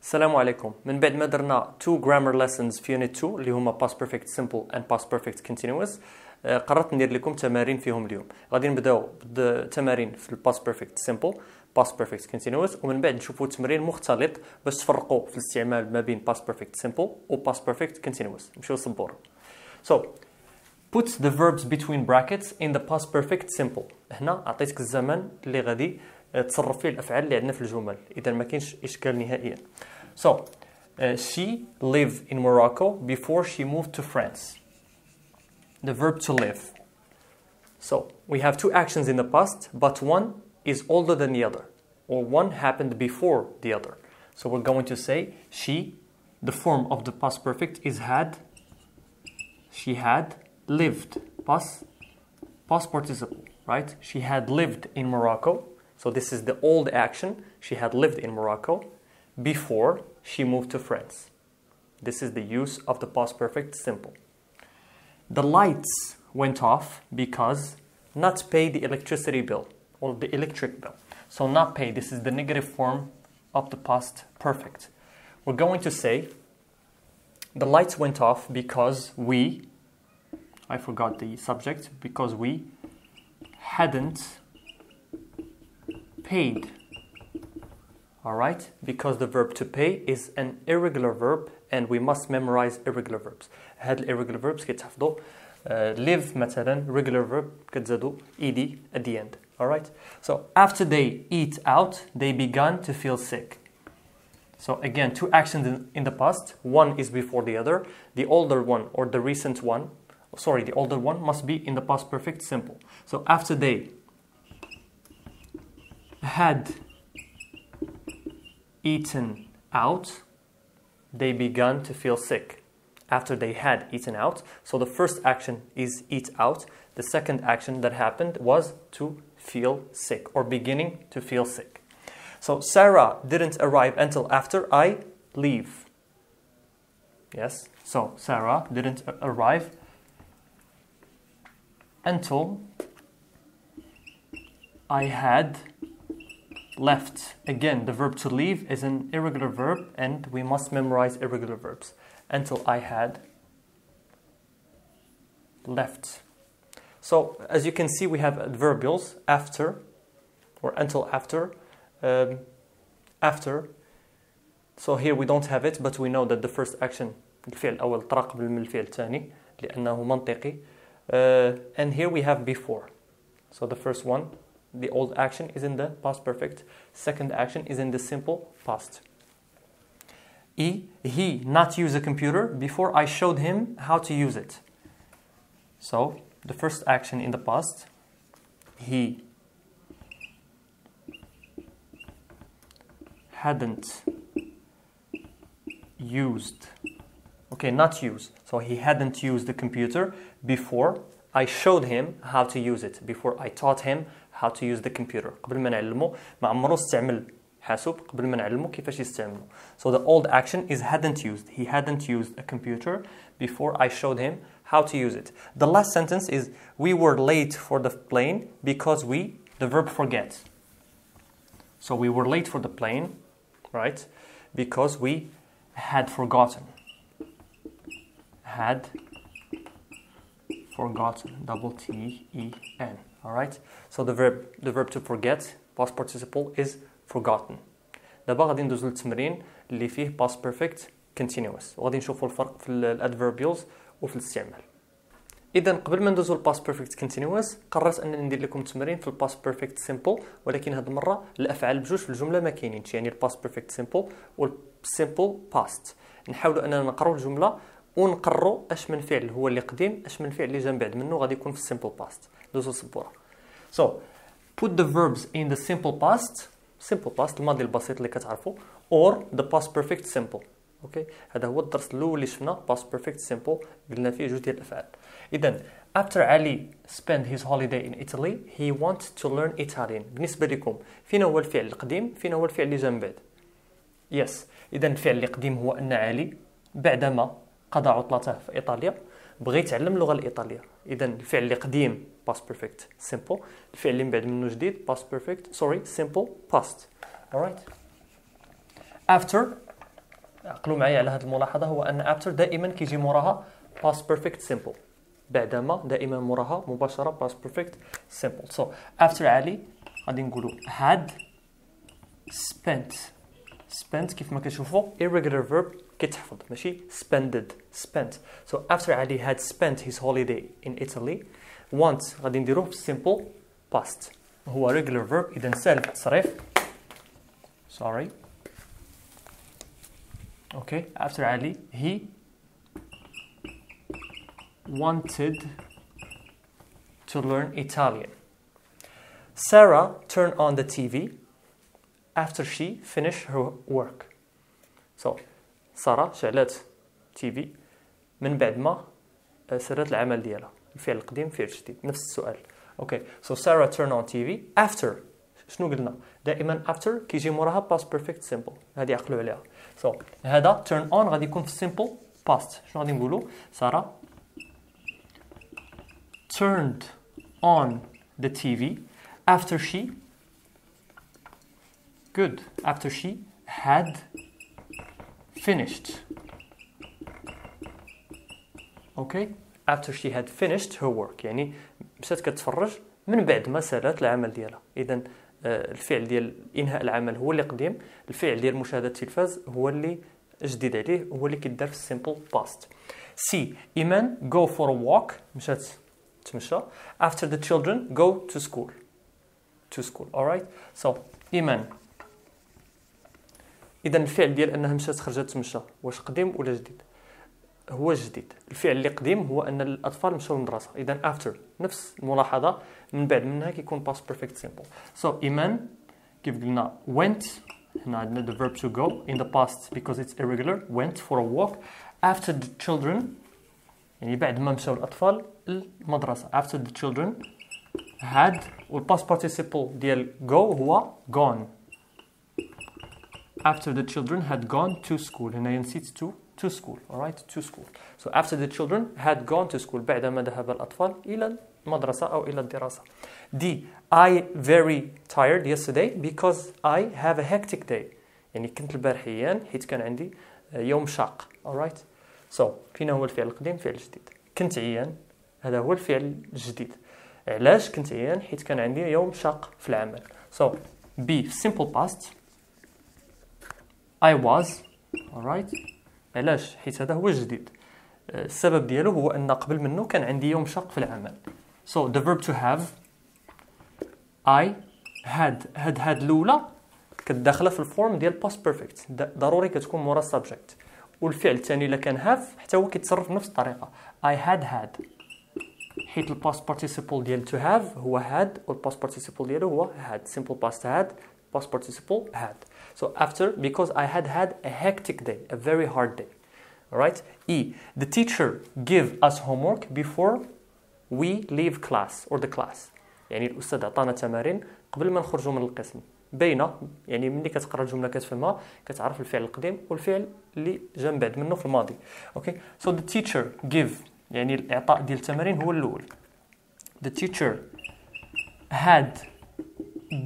السلام عليكم. من بعد ما درنا 2 grammar lessons في unit 2 اللي هما past perfect simple and past perfect continuous، قررت ندير لكم تمارين فيهم اليوم. غادي نبداو بالتمارين في ال past perfect simple past perfect continuous، ومن بعد نشوفوا تمرين مختلط باش تفرقوا في الاستعمال ما بين past perfect simple و past perfect continuous. نمشيو للسبورة. So put the verbs between brackets in the past perfect simple. هنا عطيتك الزمن اللي غادي تصرف فيه الافعال اللي عندنا في الجمل، اذا ما كاينش اشكال نهائيا. So she lived in Morocco before she moved to France. The verb to live. So we have two actions in the past, but one is older than the other, or one happened before the other. So we're going to say she, the form of the past perfect is had. She had lived, past participle, right? She had lived in Morocco. So this is the old action. She had lived in Morocco before she moved to France. This is the use of the past perfect simple. The lights went off because not pay the electricity bill or the electric bill. So not pay, this is the negative form of the past perfect. We're going to say the lights went off because I forgot the subject, because we hadn't paid. Alright? Because the verb to pay is an irregular verb and we must memorize irregular verbs. هاد irregular verbs كيتحفظوا live مثلا regular verb كتزادوا ed at the end. Alright? So after they eat out, they began to feel sick. So again, two actions in the past. One is before the other. The older one or the recent one, the older one must be in the past perfect simple. So after they had eaten out, they began to feel sick. After they had eaten out, so the first action is eat out. The second action that happened was to feel sick or beginning to feel sick. So Sarah didn't arrive until after I leave. Yes, so Sarah didn't arrive until I had left. Again, the verb to leave is an irregular verb and we must memorize irregular verbs. Until I had left. So as you can see, we have adverbials after or until after. After. So here we don't have it, but we know that the first action الفعل الأول طرا قبل من الفعل الثاني لأنه منطقي. And here we have before. So the first one, the old action is in the past perfect. Second action is in the simple past. He not use a computer before I showed him how to use it. So the first action in the past, he hadn't used. Okay, not use. So he hadn't used the computer before I showed him how to use it. Before I taught him how to use the computer. قبل ما نعلمه ما عمره استعمل حاسوب قبل ما نعلمه كيفاش يستعمله. So the old action is hadn't used. He hadn't used a computer before I showed him how to use it. The last sentence is we were late for the plane because the verb forget. So we were late for the plane, right? Because we had forgotten. Had forgotten. Double T-E-N. Alright? So the verb to forget, past participle, is forgotten. دابا غادي ندوزو للتمرين اللي فيه past perfect continuous وغادي نشوفوا الفرق في الادفيربيالز وفي الاستعمال. اذا قبل ما ندوزو للpast perfect continuous قررت انني ندير لكم تمرين في الpast perfect simple، ولكن هذه المره الافعال بجوج في الجمله ما كاينينش، يعني الpast perfect simple والsimple past. نحاولوا اننا نقراو الجمله ونقرروا اش من فعل هو اللي قديم اش من فعل اللي جا من بعد منه غادي يكون في السيمبل باست. دوزو السبوره. So put the verbs in the simple past الماضي البسيط اللي كتعرفوا or the past perfect simple. اوكي هذا هو الدرس الاول اللي شفنا past perfect simple قلنا فيه جوج ديال الافعال. اذا after Ali spent his holiday in Italy he wanted to learn Italian. بالنسبه لكم فين هو الفعل القديم فين هو الفعل اللي جا من بعد؟ يس اذا الفعل اللي قديم هو ان علي بعدما قضى عطلته في إيطاليا بغى يتعلم اللغة الإيطالية. إذا الفعل اللي قديم past perfect simple، الفعل اللي من بعد منه جديد past perfect simple past. Alright. After عقلوا معايا على هذه الملاحظة، هو أن after دائما كيجي موراها past perfect simple. بعدما دائما موراها مباشرة past perfect simple. So after علي غادي نقولوا had spent كيف ما كتشوفوا irregular verb كيتحفظ ماشي spent. So after علي had spent his holiday in Italy. Want غادي نديروه في simple past، هو regular verb إذا سهل في التصريف. Sorry. Okay. After علي he wanted to learn Italian. Sarah turned on the TV after she finished her work. So سارة شعلات TV من بعد ما سرت العمل ديالها. الفعل القديم فعل جديد نفس السؤال. Okay. So Sarah turned on TV after. شنو قلنا؟ دائما after كيجي موراها past perfect simple. هذه عقلوا عليها. So هذا turn on غادي يكون في simple past. شنو غادي نقولوا؟ سارة turned on the TV after she had finished. Okay. After she had finished her work يعني مشات كتفرج من بعد ما سالت العمل ديالها. إذا الفعل ديال إنهاء العمل هو اللي قديم، الفعل ديال مشاهدة التلفاز هو اللي جديد عليه، هو اللي كيدار في simple past. C. إيمان go for a walk مشات تمشى after the children go to school. Alright. So إيمان إذا الفعل ديال أنها مشات خرجت تمشى واش قديم ولا جديد؟ هو جديد. الفعل اللي قديم هو أن الأطفال مشاو للمدرسة. إذا after نفس الملاحظة من بعد منها كيكون past perfect simple. So إيمان كيف قلنا went هنا عندنا the verb to go in the past because it's irregular went for a walk after the children يعني بعد ما مشاو الأطفال للمدرسة. after the children had والpast participle ديال go هو gone. after the children had gone to school هنا نسيت to school. Alright, to school. So after the children had gone to school بعدما ذهب الأطفال إلى المدرسة أو إلى الدراسة. D. I very tired yesterday because I have a hectic day. يعني كنت البارحيان حيت كان عندي يوم شاق. Alright. So فينا هو الفعل القديم فعل جديد. كنت عيان هذا هو الفعل الجديد. علاش كنت عيان؟ حيت كان عندي يوم شاق في العمل. So B. Simple past. I was. Alright. علاش؟ حيت هذا هو الجديد. السبب ديالو هو أن قبل منه كان عندي يوم شاق في العمل. So the verb to have I had الأولى كتداخله في الفورم ديال past perfect ضروري كتكون مورا subject. والفعل الثاني إلا كان have حتى هو كيتصرف بنفس الطريقة. I had حيت ال past participle ديال to have هو had وال past participle ديالو هو had. Simple past had past participle had. So after because I had a hectic day, a very hard day. Alright? E. The teacher give us homework before we leave class or the class. يعني الأستاذ عطانا تمارين قبل ما نخرجوا من القسم. باينة يعني ملي كتقرا الجملة كتفهمها كتعرف الفعل القديم والفعل اللي جا من بعد منه في الماضي. Okay? So the teacher give يعني الإعطاء ديال التمارين هو الأول. The teacher had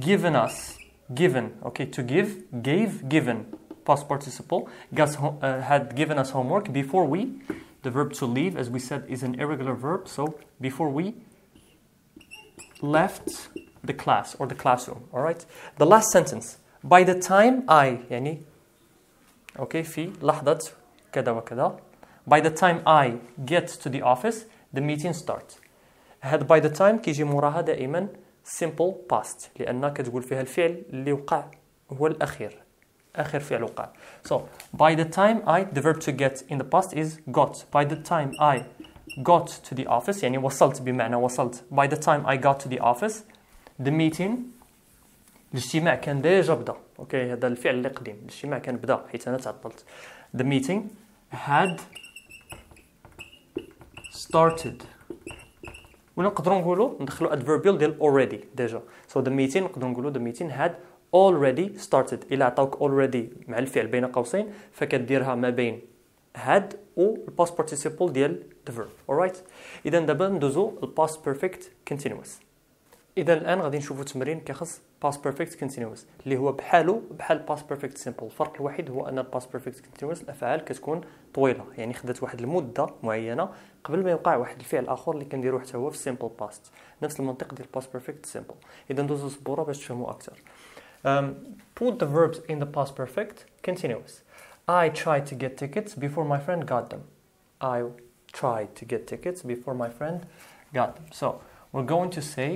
given us given, okay, to give, gave, given, past participle, had given us homework before we, the verb to leave, as we said, is an irregular verb, so before we left the class or the classroom, all right? The last sentence, by the time I, يعني, okay, في لحظة كذا وكذا, by the time I get to the office, the meeting starts. هاد by the time كيجي موراها دائما simple past لأنها كتقول فيها الفعل اللي وقع هو الأخير آخر فعل وقع. So by the time the verb to get in the past is got. By the time I got to the office يعني وصلت بمعنى وصلت. By the time I got to the office the meeting الاجتماع كان ديجا بدا. اوكي هذا الفعل اللي قديم. الاجتماع كان بدا حيت أنا تعطلت. The meeting had started. ونقدروا نقولوا ندخلوا adverbial ديال already ديجا. So the meeting نقدروا نقولوا the meeting had already started. إلا عطاوك already مع الفعل بين قوسين فكديرها ما بين had و past participle ديال the verb. Alright. إذا دابا ندوزو past perfect continuous. اذا الان غادي نشوفوا تمرين كيخص past perfect continuous اللي هو بحالو بحال past perfect simple. الفرق الوحيد هو ان past perfect continuous الافعال كتكون طويله، يعني خدات واحد المده معينه قبل ما يوقع واحد الفعل اخر اللي كنديروه حتى هو في simple past. نفس المنطق ديال past perfect simple. اذا ندوزو صبوره باش تفهموا اكثر. Put the verbs in the past perfect continuous. I tried to get tickets before my friend got them. I tried to get tickets before my friend got them. So we're going to say,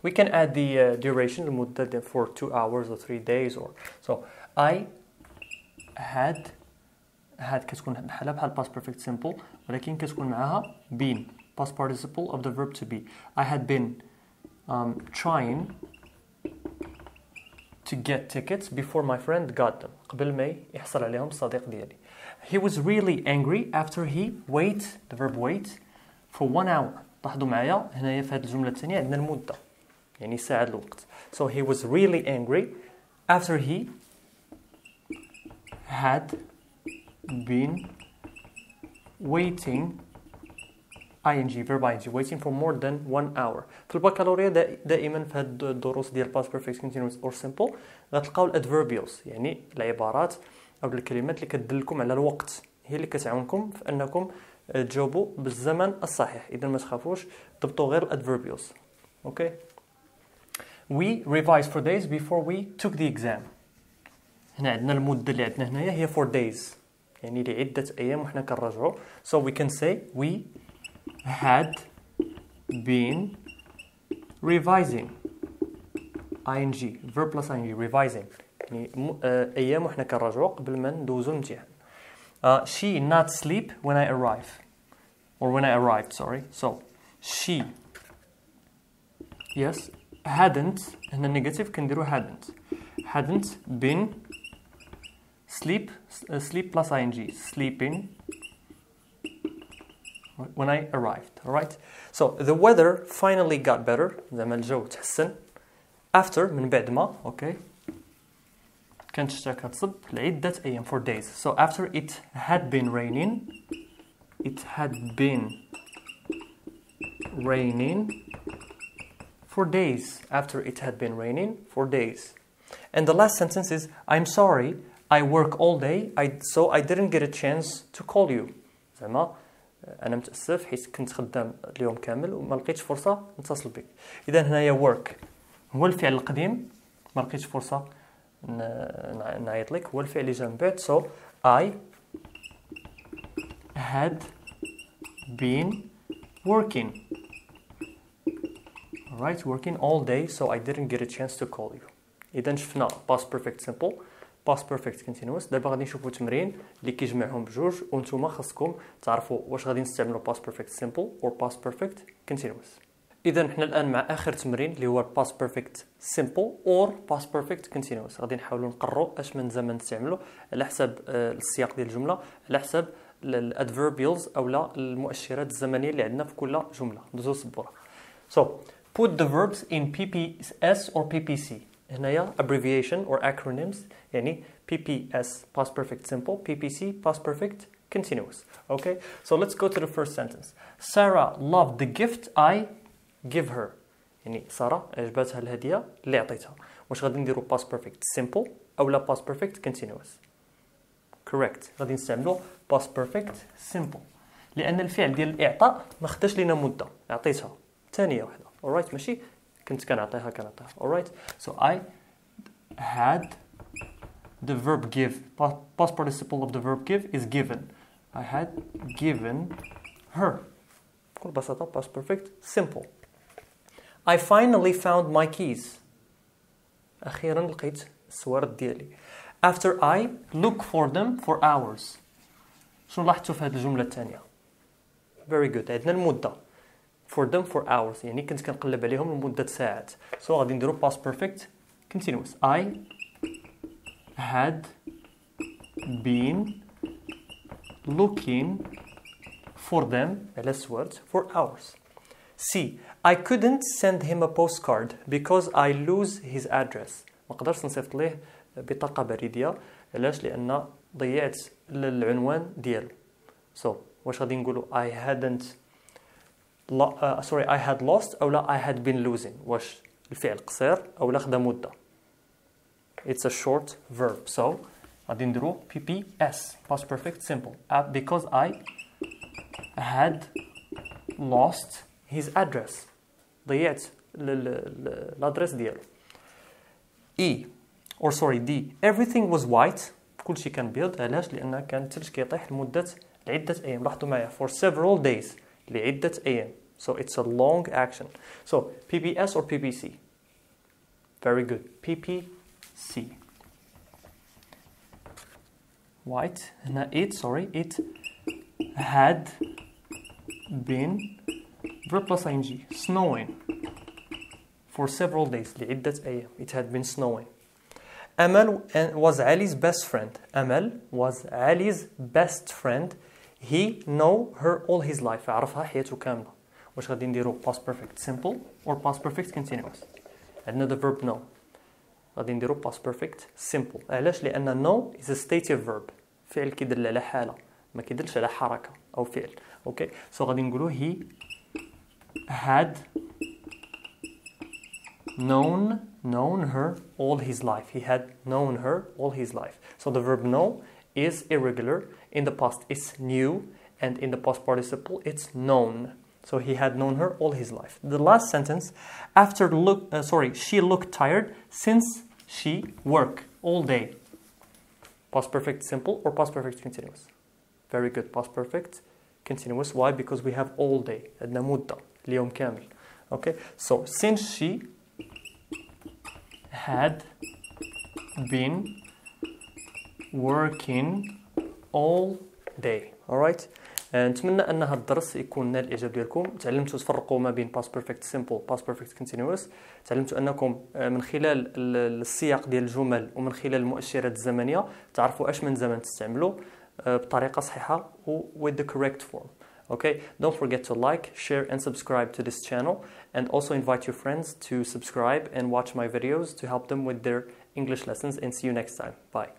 we can add the duration المدة for 2 hours or 3 days or so. I had كتكون بحال past perfect simple ولكن كتكون معها been past participle of the verb to be. I had been trying to get tickets before my friend got them. قبل ما يحصل عليهم الصديق ديالي. He was really angry after he wait, the verb wait, for 1 hour. لاحظوا معايا هنايا في هذه الجملة الثانية عندنا المدة، يعني ساعة الوقت. So he was really angry after he had been waiting ing verb ing waiting for more than 1 hour. في البكالوريا دائما في هاد الدروس ديال past perfect continuous or simple غتلقاو الادفيربيوز، يعني العبارات او الكلمات اللي كتدلكم على الوقت، هي اللي كتعاونكم في انكم تجاوبوا بالزمن الصحيح. اذا ما تخافوش، ضبطوا غير الادفيربيوز. اوكي. We revised for days before we took the exam. هنا عندنا المدة اللي عندنا هنايا هي 4 days، يعني لعدة أيام وحنا كنراجعوا. So we can say we had been revising ing verb plus ing revising، يعني أيام وحنا كنراجعوا قبل ما ندوزو الامتحان. She not sleep when I arrive or when I arrived, sorry. So she yes hadn't هنا negative كنديرو hadn't been sleep plus ing sleeping when I arrived. Alright. So the weather finally got better. زعما الجو تحسن after من بعد ما okay كانت الشتا كتصب لعدة أيام for days. So after it had been raining for days. After it had been raining for days. And the last sentence is I'm sorry I work all day so I didn't get a chance to call you. زعما أنا متأسف حيت كنت خدام اليوم كامل وما لقيتش فرصة نتصل بك. إذا هنايا work هو الفعل القديم، ما لقيتش فرصة نعيط لك، هو الفعل اللي جا من بعد. So I had been working. Alright, working all day so I didn't get a chance to call you. إذا شفنا past perfect simple past perfect continuous. دابا غادي نشوفوا تمرين اللي كيجمعهم بجوج وانتم خاصكم تعرفوا واش غادي نستعملوا past perfect simple or past perfect continuous. اذا حنا الان مع اخر تمرين اللي هو past perfect simple or past perfect continuous. غادي نحاولوا نقرروا اش من زمن نستعملوا على حسب السياق ديال الجمله، على حسب الادفيربيالز او لا المؤشرات الزمنيه اللي عندنا في كل جمله. ندوزو السبوره. So put the verbs in PPS or PPC. هنايا abbreviation or acronyms، يعني PPS past perfect simple, PPC past perfect continuous. Okay, so let's go to the first sentence. Sarah loved the gift I give her. يعني سارة عجبتها الهدية اللي عطيتها. واش غادي نديرو past perfect simple أو لا past perfect continuous؟ correct، غادي نستعملو past perfect simple لأن الفعل ديال الإعطاء ما خداش لينا مدة، عطيتها ثانية واحدة. alright، ماشي كنت كنعطيها. alright. So I had the verb give. Past participle of the verb give is given. I had given her. بكل بساطة past perfect simple. I finally found my keys. أخيرا لقيت السوارد ديالي. After I look for them for hours. شنو لاحظتوا في هذه الجملة الثانية؟ Very good. عندنا المدة. For them for hours، يعني كنت كنقلب عليهم لمدة ساعات. So غادي نديرو past perfect continuous. I had been looking for them على السوارد for hours. C. I couldn't send him a postcard because I lose his address. ما قدرتش نصيفط ليه بطاقة بريدية. علاش؟ لأن ضيعت العنوان ديالو. So واش غادي نقولوا I hadn't sorry I had lost أو لا I had been losing. واش الفعل قصير أو لا خدا مدة. It's a short verb. So غادي نديرو PPS past perfect simple because I had lost his address. ضيعت الادرس ديالو. E or sorry D everything was white. كل شيء كان بيض. علاش؟ لأن كان الثلج كيطيح لمدة عدة أيام. لاحظوا معايا for several days لعدة أيام. So it's a long action. So PPS or PPC? Very good. PPC. White. هنا it had been verb plus ing snowing for several days لعدة أيام. It had been snowing. Amal was Ali's best friend. Amal was Ali's best friend. He know her all his life. عرفها حياته كاملة. واش غادي نديرو past perfect simple or past perfect continuous؟ عندنا the verb know. غادي نديرو past perfect simple. علاش؟ لأن know is a stative verb. فعل كيدل على حالة ما كيدلش على حركة أو فعل. Okay. So غادي نقولو he had known her all his life. He had known her all his life. So the verb know is irregular. In the past it's knew, and in the past participle it's known. So he had known her all his life. The last sentence, she looked tired since she worked all day. Past perfect simple or past perfect continuous? Very good. Past perfect continuous. Why? Because we have all day. عندنا مدة اليوم كامل. Okay. So since she had been working all day. Alright. نتمنى ان هذا الدرس يكون نال الاعجاب ديالكم. تعلمتوا تفرقوا ما بين past perfect simple past perfect continuous. تعلمتوا انكم من خلال السياق ديال الجمل ومن خلال المؤشرات الزمنيه تعرفوا اش من زمن تستعملوا بطريقه صحيحه with the correct form. Okay, don't forget to like, share and subscribe to this channel, and also invite your friends to subscribe and watch my videos to help them with their English lessons, and see you next time. Bye.